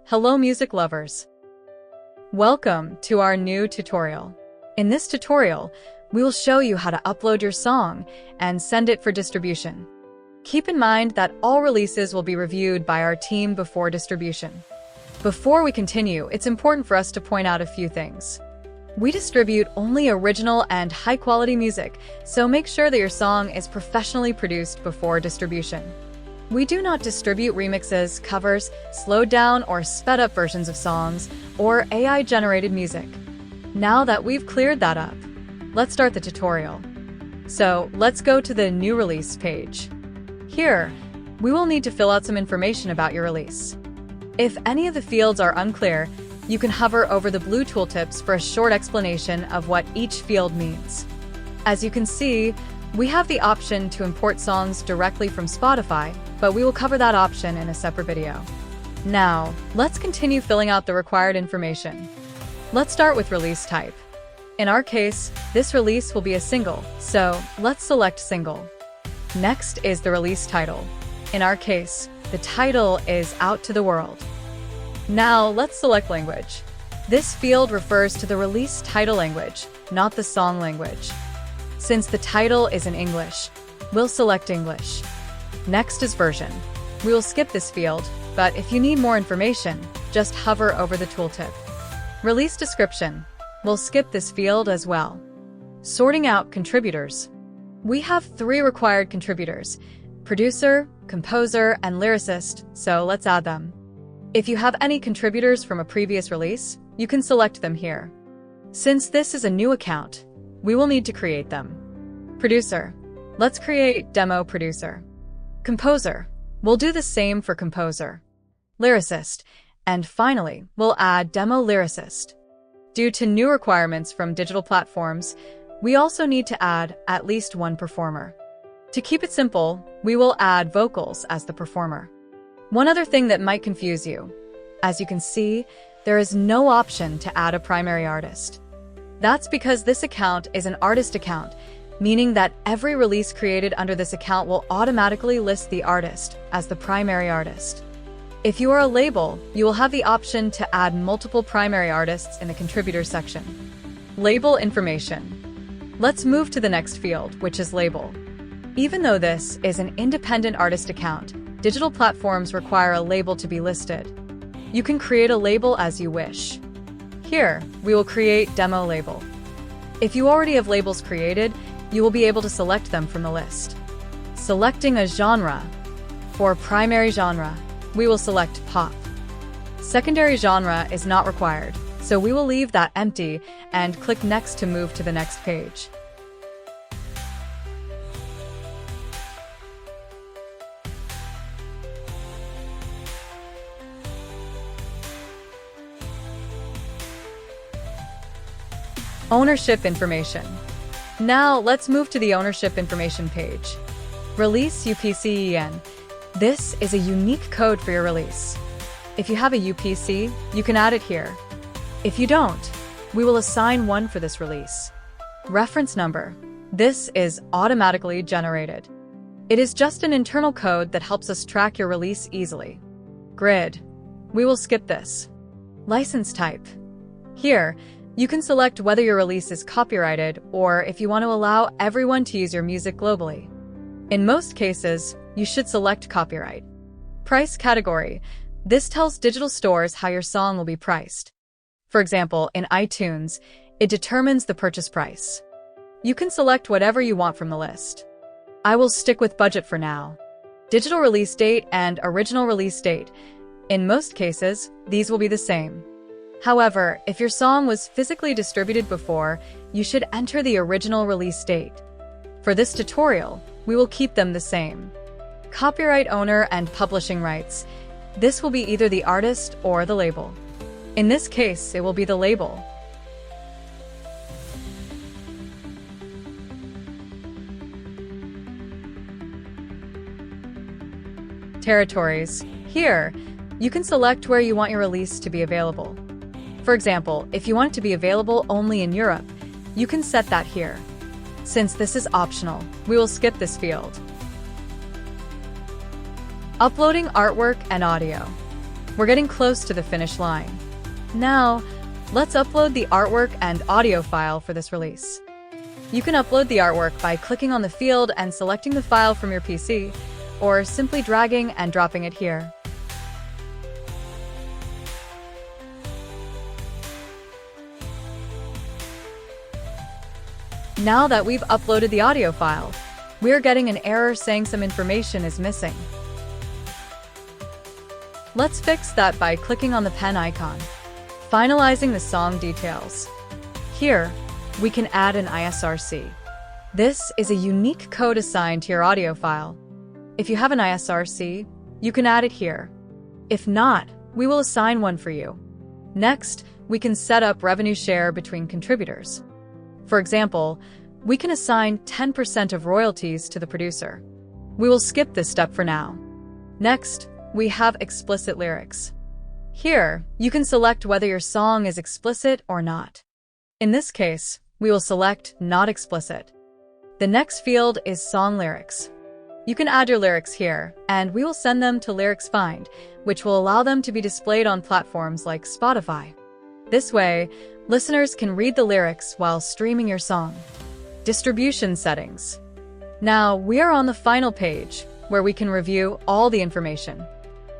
Hello music lovers! Welcome to our new tutorial. In this tutorial, we will show you how to upload your song and send it for distribution. Keep in mind that all releases will be reviewed by our team before distribution. Before we continue, it's important for us to point out a few things. We distribute only original and high-quality music, so make sure that your song is professionally produced before distribution. We do not distribute remixes, covers, slowed down or sped up versions of songs, or AI-generated music. Now that we've cleared that up, let's start the tutorial. So let's go to the new release page. Here, we will need to fill out some information about your release. If any of the fields are unclear, you can hover over the blue tooltips for a short explanation of what each field means. As you can see, we have the option to import songs directly from Spotify, but we will cover that option in a separate video. Now, let's continue filling out the required information. Let's start with release type. In our case, this release will be a single, so let's select single. Next is the release title. In our case, the title is Out to the World. Now, let's select language. This field refers to the release title language, not the song language. Since the title is in English, we'll select English. Next is version. We will skip this field, but if you need more information, just hover over the tooltip. Release description. We'll skip this field as well. Sorting out contributors. We have 3 required contributors: producer, composer, and lyricist, so let's add them. If you have any contributors from a previous release, you can select them here. Since this is a new account, we will need to create them. Producer. Let's create demo producer. Composer. We'll do the same for composer. Lyricist. And finally, we'll add demo lyricist. Due to new requirements from digital platforms, we also need to add at least 1 performer. To keep it simple, we will add vocals as the performer. One other thing that might confuse you. As you can see, there is no option to add a primary artist. That's because this account is an artist account, meaning that every release created under this account will automatically list the artist as the primary artist. If you are a label, you will have the option to add multiple primary artists in the contributors section. Label information. Let's move to the next field, which is label. Even though this is an independent artist account, digital platforms require a label to be listed. You can create a label as you wish. Here, we will create demo label. If you already have labels created, you will be able to select them from the list. Selecting a genre. For primary genre, we will select pop. Secondary genre is not required, so we will leave that empty and click next to move to the next page. Ownership information. Now let's move to the ownership information page. Release UPCEN. This is a unique code for your release. If you have a UPC, you can add it here. If you don't, we will assign one for this release. Reference number. This is automatically generated. It is just an internal code that helps us track your release easily. Grid. We will skip this. License type. Here, you can select whether your release is copyrighted or if you want to allow everyone to use your music globally. In most cases, you should select copyright. Price category. This tells digital stores how your song will be priced. For example, in iTunes, it determines the purchase price. You can select whatever you want from the list. I will stick with budget for now. Digital release date and original release date. In most cases, these will be the same. However, if your song was physically distributed before, you should enter the original release date. For this tutorial, we will keep them the same. Copyright owner and publishing rights. This will be either the artist or the label. In this case, it will be the label. Territories. Here, you can select where you want your release to be available. For example, if you want it to be available only in Europe, you can set that here. Since this is optional, we will skip this field. Uploading artwork and audio. We're getting close to the finish line. Now, let's upload the artwork and audio file for this release. You can upload the artwork by clicking on the field and selecting the file from your PC, or simply dragging and dropping it here. Now that we've uploaded the audio file, we're getting an error saying some information is missing. Let's fix that by clicking on the pen icon, finalizing the song details. Here, we can add an ISRC. This is a unique code assigned to your audio file. If you have an ISRC, you can add it here. If not, we will assign one for you. Next, we can set up revenue share between contributors. For example, we can assign 10% of royalties to the producer. We will skip this step for now. Next, we have explicit lyrics. Here, you can select whether your song is explicit or not. In this case, we will select Not Explicit. The next field is Song Lyrics. You can add your lyrics here, and we will send them to Lyrics Find, which will allow them to be displayed on platforms like Spotify. This way, listeners can read the lyrics while streaming your song. Distribution settings. Now, we are on the final page, where we can review all the information.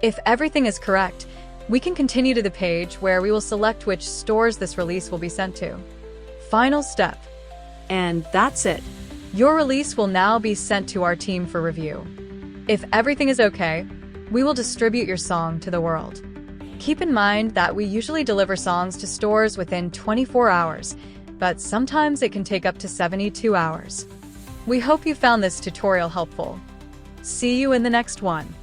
If everything is correct, we can continue to the page where we will select which stores this release will be sent to. Final step. And that's it. Your release will now be sent to our team for review. If everything is okay, we will distribute your song to the world. Keep in mind that we usually deliver songs to stores within 24 hours, but sometimes it can take up to 72 hours. We hope you found this tutorial helpful. See you in the next one.